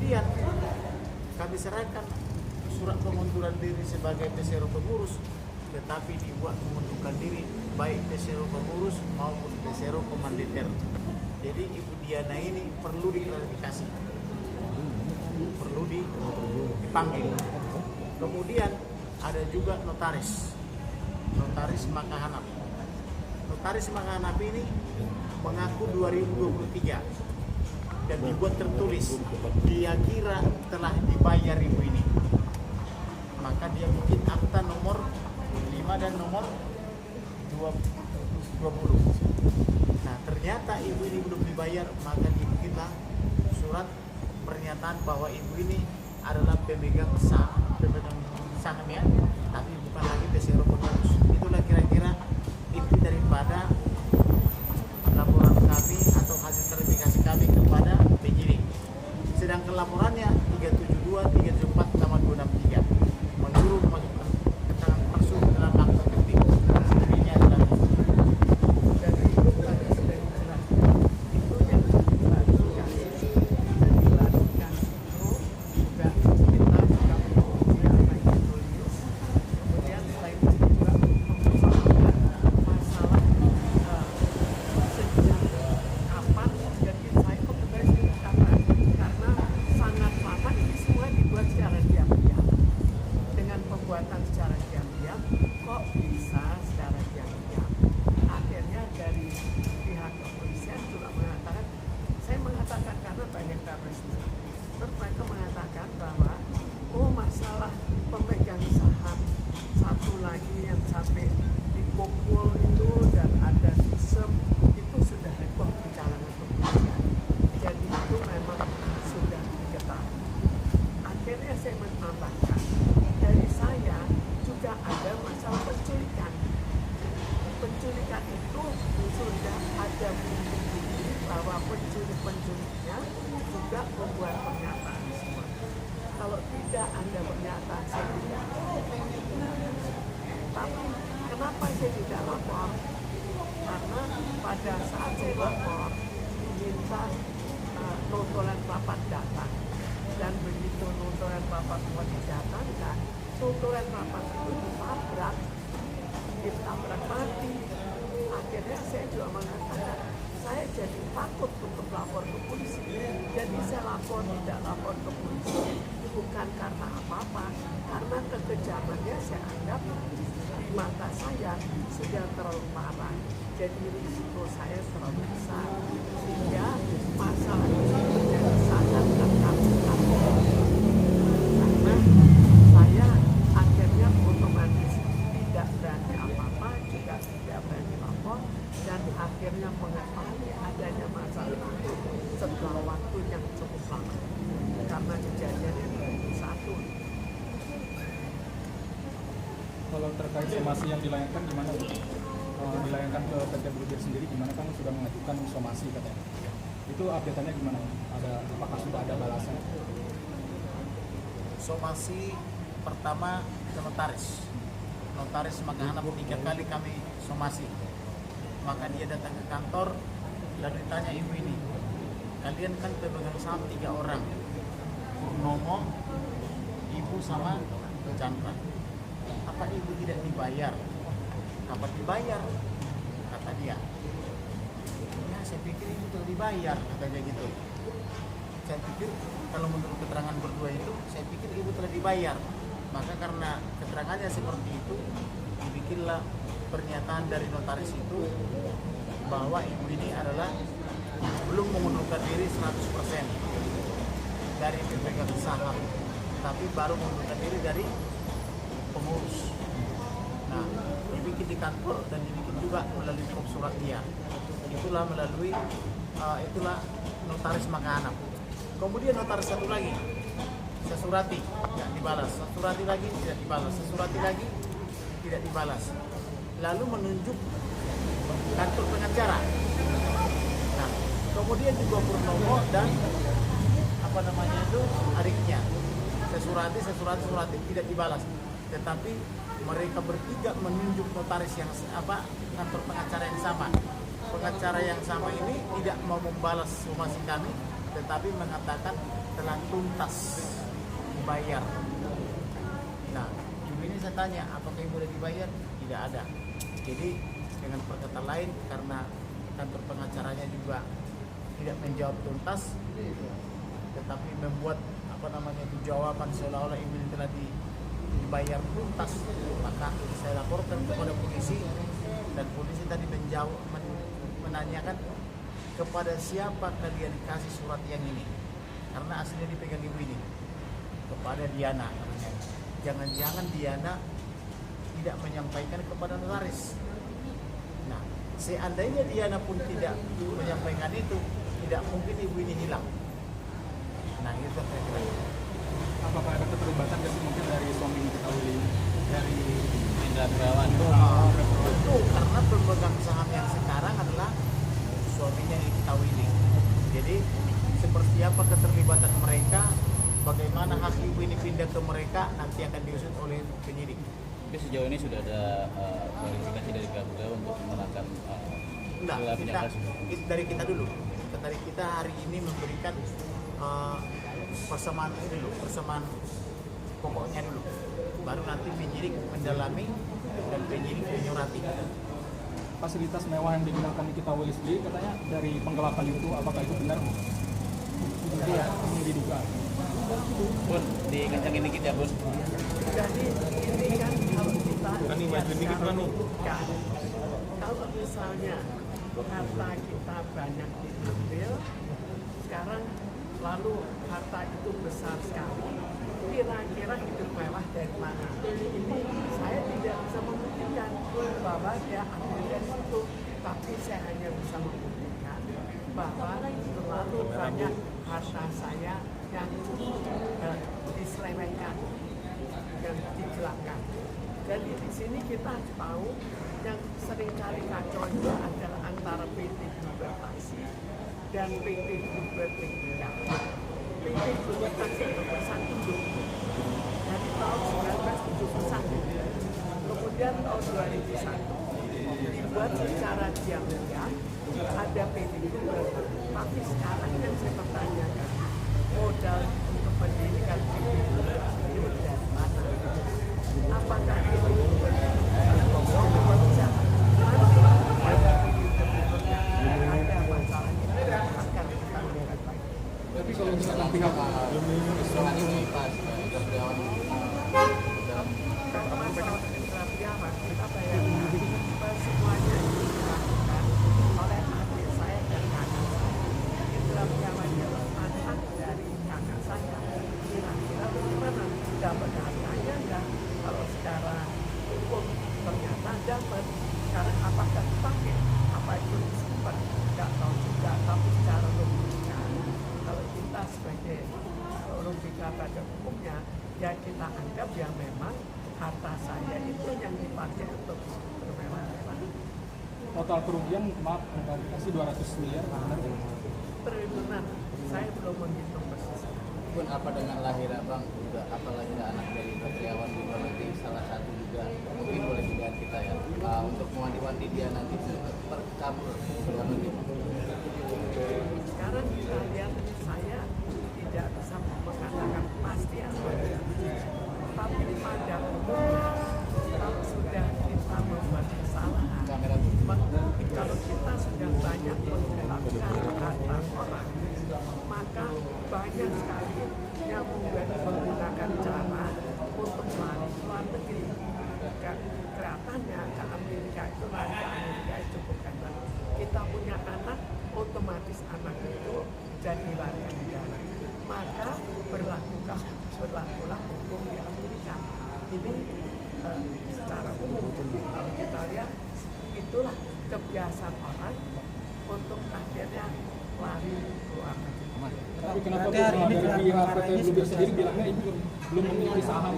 Kemudian kami serahkan surat pengunduran diri sebagai pesero pengurus, tetapi dibuat mengundurkan diri baik pesero pengurus maupun pesero komanditer. Jadi Ibu Diana ini perlu diklarifikasi, perlu dipanggil. Kemudian ada juga notaris Makahanap. Notaris Makahanap ini mengaku 2023 dan dibuat tertulis dia kira telah dibayar ibu ini, maka dia bikin akta nomor 5 dan nomor 20. Nah ternyata ibu ini belum dibayar, maka dibikinlah surat pernyataan bahwa ibu ini adalah pemegang saham ya, tapi bukan lagi pesero pengurus. Itulah kira-kira inti daripada laporan kami atau hasil klarifikasi kami kepada penyidik. Sedangkan laporannya 372, 374 sama 263 menyuruh memasukkan keterangan palsu dalam akta penting. Ini adalah dari itu pada sudah jelas itu yang dilakukan itu juga kita juga mengikuti apa yang ditulis. Kemudian selain itu juga mempersoalkan masalah sejak kapan jadi saya kebetulan sudah kapan, karena sangat lama ini semua dibuat secara diam-diam. Dengan pembuatan secara diam-diam, kok bisa secara diam-diam? Akhirnya dari pihak kepolisian juga mengatakan, saya mengatakan karena banyak kasusnya, terus mereka mengatakan bahwa masalah pemegang saham satu lagi yang sampai dipukul itu dan ada visum itu sudah heboh di kalangan kepolisian. Jadi itu memang sudah diketahui. Akhirnya saya menambahkan, dari saya juga ada masalah penculikan. Penculikan itu sudah ada bukti bahwa penculiknya juga membuat pernyataan semua. Kalau tidak ada pernyataan saya tidak. Tapi kenapa saya tidak lapor? Karena pada saat saya lapor diminta notoran papat datang, dan begitu notoran papat mau didatangkan, notoran papat itu ditabrak mati. Akhirnya saya juga mengatakan saya jadi takut untuk lapor ke polisi. Jadi saya tidak lapor ke polisi bukan karena apa-apa, karena kekejamannya saya anggap di mata saya sudah terlalu parah. Jadi risiko saya terlalu besar, sehingga masalah ini menjadi sangat terkabut-kabut. Karena saya akhirnya otomatis tidak berani apa-apa, juga tidak berani lapor, dan akhirnya mengetahui adanya masalah itu setelah waktu yang cukup lama. Karena kejadiannya 2001. Kalau terkait somasi yang dilayangkan gimana? Dilayangkan ke PT Brigir sendiri gimana? Kan sudah mengajukan somasi katanya. Itu update-nya gimana? Apakah sudah ada balasan? somasi pertama ke notaris Makahanap 3 kali kami somasi, maka dia datang ke kantor dan ditanya ibu ini, kalian kan pemegang saham 3 orang, Purnomo, ibu sama Chandra, apa ibu tidak dibayar? Kapan dibayar? Kata dia. Ya saya pikir ibu telah dibayar, katanya gitu. Saya pikir kalau menurut keterangan berdua itu, saya pikir ibu telah dibayar. Maka karena keterangannya seperti itu, dibikinlah pernyataan dari notaris itu bahwa ibu ini adalah belum mengundurkan diri 100% dari pemegang saham, tapi baru mengundurkan diri dari pengurus. Nah, dibikin di kantor dan dibikin juga melalui surat dia. Itulah melalui notaris Makahanap. Kemudian notaris satu lagi, Sesurati, tidak dibalas. Sesurati lagi tidak dibalas. Sesurati lagi tidak dibalas. Lalu menunjuk kantor pengacara. Nah, kemudian juga Purnomo dan adiknya. Sesurati tidak dibalas. Tetapi mereka bertiga menunjuk notaris yang kantor pengacara yang sama. Pengacara yang sama ini tidak mau membalas somasi kami, tetapi mengatakan telah tuntas dibayar. Nah, Ibu ini saya tanya, apakah Ibu sudah dibayar? Tidak ada. Jadi dengan perkataan lain, karena kantor pengacaranya juga tidak menjawab tuntas, tetapi membuat itu jawaban seolah-olah Ibu ini telah dibayar tuntas, maka saya laporkan kepada polisi, dan polisi tadi menanyakan kepada siapa kalian kasih surat yang ini, karena aslinya dipegang Ibu ini kepada Diana. Jangan-jangan Diana tidak menyampaikan kepada notaris. Nah, seandainya Diana pun tidak menyampaikan itu, tidak mungkin Ibu ini hilang. Nah, itu kira-kira. Apakah ada keterlibatan nggak sih mungkin dari suami diketahui dari Indra Gunawan? Tentu, karena pemegang saham yang sekarang adalah suaminya diketahui ini. Jadi seperti apa keterlibatan mereka, bagaimana hak Ibu ini pindah ke mereka, nanti akan diusut oleh penyidik. Tapi sejauh ini sudah ada kualifikasi dari pihak beliau untuk menangkap Enggak, dari kita dulu. Dari kita hari ini memberikan persamaan pokoknya dulu. Baru nanti penyidik mendalami dan penyidik menyurati. fasilitas mewah yang digunakan di Kita Wili sendiri katanya dari penggelapan itu, apakah itu benar? Jadi ya, ini diduga. Bun, dikencangin dikit ya Bun. Jadi ini kan kalau kita lihat secara logika, kalau misalnya harta kita banyak diambil, sekarang lalu harta itu besar sekali, kira-kira hidup mewah dari mana? Ini saya tidak bisa membuktikan bahwa dia ambil dari situ, tapi saya hanya bisa membuktikan bahwa terlalu banyak harta saya yang diselewengkan, yang digelapkan. Jadi di sini kita harus tahu yang seringkali kacau itu adalah antara PT Bluebird Taxi dan PT Bluebird Media. PT Bluebird Taxi itu perusahaan induk dari tahun 1971. Kemudian tahun 2001 dibuat secara diam-diam ada PT Bluebird. Tapi sekarang yang saya pertanyakan, modal untuk pendidikan PT Bluebird itu dari mana? Apakah itu Tapi kalau misalkan pihak Serangan ini pas Gabriawan kita bayangkan semuanya dilakukan oleh adik saya dan kakak saya. Indra Priawan adalah anak dari kakak saya. Kira-kira bagaimana? Dapat hartanya enggak? Kalau secara hukum ternyata dapat. Sekarang apakah dipakai? Apa itu disimpan? Enggak tahu juga. Tapi secara logika, kalau kita sebagai logika pada hukumnya, ya kita anggap ya memang harta saya itu yang dipakai untuk bermewah-mewah. total kerugian, maaf, kasih 200 miliar, benar? Triliunan, saya belum menghitung persis. Bun, apa dengan lahir abang juga, apa lahir anak dari Gabriawan juga nanti salah satu juga mungkin boleh dilihat kita ya untuk mewanti-wanti dia nanti kabur keluar negeri. Sekarang kita lihat, saya tidak bisa mengatakan pasti apa yang tapi pada umumnya kalau sudah kita membuat kesalahan, kalau kita sudah banyak menggelapkan harta orang, maka banyak sekali yang menggunakan cara untuk lari ke luar negeri. Kelihatannya ke Amerika itu lari ke Amerika itu bukan lagi. Kita punya anak, otomatis anak itu jadi warga negara. Maka berlakulah hukum di Amerika. Ini secara umum kalau kita lihat itulah kebiasaan orang untuk akhirnya lari keluar negeri. Tapi kenapa dari pihak PT Bluebird sendiri bilangnya itu belum memiliki saham,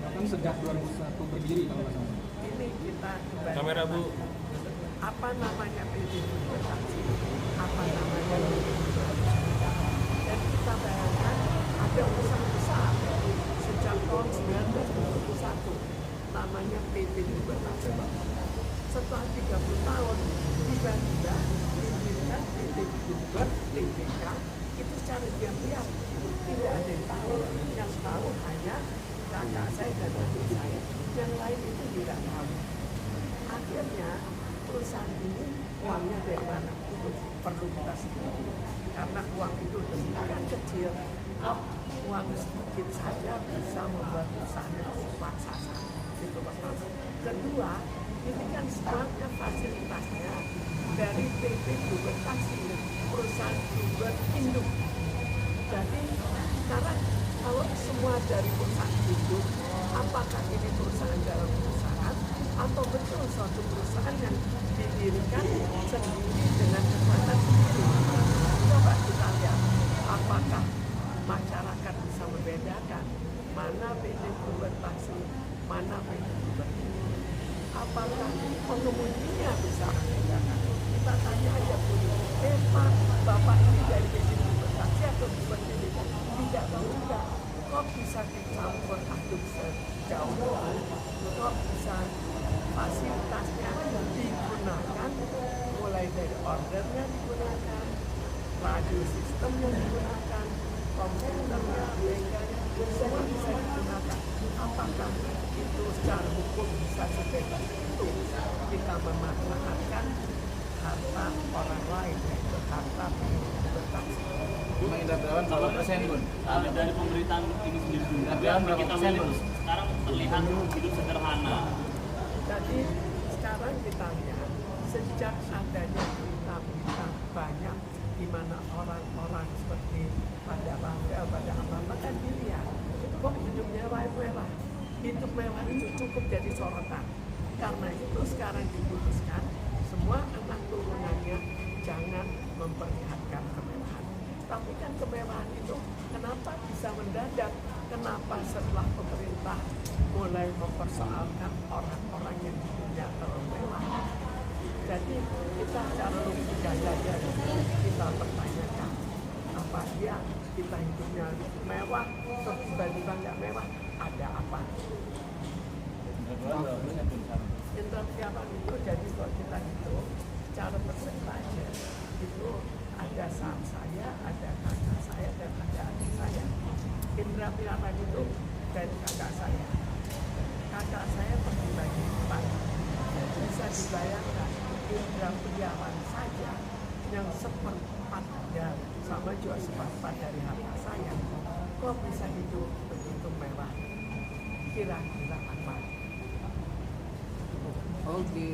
bahkan sejak 2001 berdiri kalau nggak salah. Ini kita Kamera, Bu. apa namanya PT Bluebird Taxi, apa namanya dan kita bayangkan ada perusahaan besar sejak tahun 1921 namanya PT Bluebird Taxi. Setelah 30 tahun tiba-tiba pimpinan PT Bluebird TBK itu secara diam-diam tidak ada yang tahu. Yang tahu hanya kakak saya dan adik saya, yang lain itu tidak tahu. Akhirnya perusahaan ini uangnya dari mana itu perlu kita sendiri, karena uang itu demikian kecil, uang sedikit saja bisa membuat perusahaan itu sukses. Itu pertama. Kedua, ini kan semuanya fasilitasnya dari PT Bluebird Taxi, perusahaan Bluebird induk. Jadi sekarang kalau semua dari perusahaan induk, apakah ini perusahaan dalam perusahaan atau betul suatu perusahaan yang didirikan sendiri dengan kekuatan sendiri? Coba kita lihat apakah masyarakat bisa membedakan mana PT Bluebird Taxi, mana PT Bluebird induk. Apakah pengemudinya bisa membedakan? Kita tanya aja dulu, Pak, Bapak ini dari PT Bluebird Taxi atau Bluebird induk? Tidak tahu juga. Kok bisa dicampur aduk sejauh itu? Kok bisa fasilitasnya digunakan, mulai dari ordernya digunakan, radio sistemnya digunakan, komputernya, bengkelnya, semua bisa digunakan. Apakah itu secara hukum bisa sebebas itu kita memanfaatkan harta orang lain, yaitu harta bertaksi? Bung Indra Priawan berapa persen, Bun? Kalau dari pemberitaan ini sendiri dulu, Berapa kita persen, melihat Bun? sekarang terlihat hidup sederhana. Jadi sekarang kita lihat sejak adanya berita banyak di mana orang-orang seperti pada Rafael, pada apa kan dilihat kok hidupnya mewah. Hidup mewah itu cukup jadi sorotan. Karena itu sekarang diputuskan semua anak turunannya jangan memperlihatkan kemewahan. Tapi kan kemewahan itu kenapa bisa mendadak? Kenapa setelah pemerintah mulai mempersoalkan orang-orang yang hidupnya terlalu mewah? Jadi kita cara logika saja kita pertanyakan, apa dia kita hidupnya mewah, terus tiba-tiba nggak mewah, ada apa? Indra Priawan itu jadi kalau kita hitung secara persentase itu ada saham saya, ada kakak saya, dan ada adik saya. Indra Priawan itu dari kakak saya. Kakak saya bagi 4. Bisa dibayangkan Indra Priawan saja yang seperempat ya, sama juga seperempat dari harta saya. Kok bisa hidup begitu mewah? Kira-kira apa? Oke.